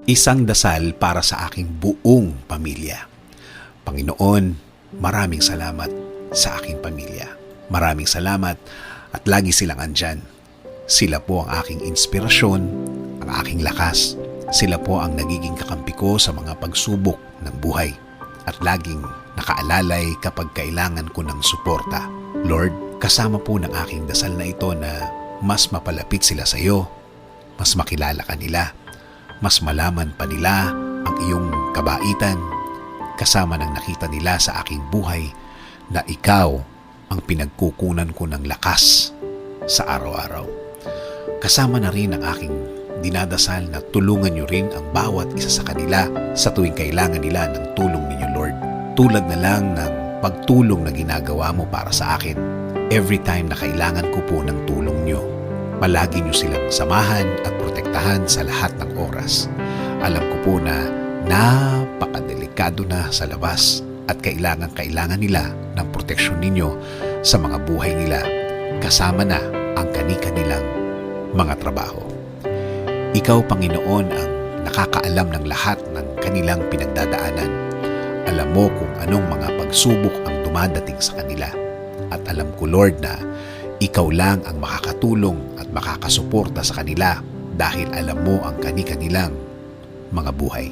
Isang dasal para sa aking buong pamilya. Panginoon, maraming salamat sa aking pamilya. Maraming salamat at lagi silang andyan. Sila po ang aking inspirasyon, ang aking lakas. Sila po ang nagiging kakampi ko sa mga pagsubok ng buhay. At laging nakaalalay kapag kailangan ko ng suporta. Lord, kasama po ng aking dasal na ito na mas mapalapit sila sa iyo, mas makilala ka nila, mas malaman pa nila ang iyong kabaitan, kasama ng nakita nila sa aking buhay na ikaw ang pinagkukunan ko ng lakas sa araw-araw. Kasama na rin ang aking dinadasal na tulungan niyo rin ang bawat isa sa kanila sa tuwing kailangan nila ng tulong ninyo, Lord. Tulad na lang ng pagtulong na ginagawa mo para sa akin. Every time na kailangan ko po ng tulong niyo, palagi niyo silang samahan at protektahan sa lahat ng oras. Alam ko po na napakadelikado na sa labas at kailangan nila ng proteksyon ninyo sa mga buhay nila, kasama na ang kani-kanilang mga trabaho. Ikaw, Panginoon, ang nakakaalam ng lahat ng kanilang pinagdadaanan. Alam mo kung anong mga pagsubok ang dumadating sa kanila. At alam ko, Lord, na ikaw lang ang makakatulong at makakasuporta sa kanila dahil alam mo ang kani-kanilang mga buhay.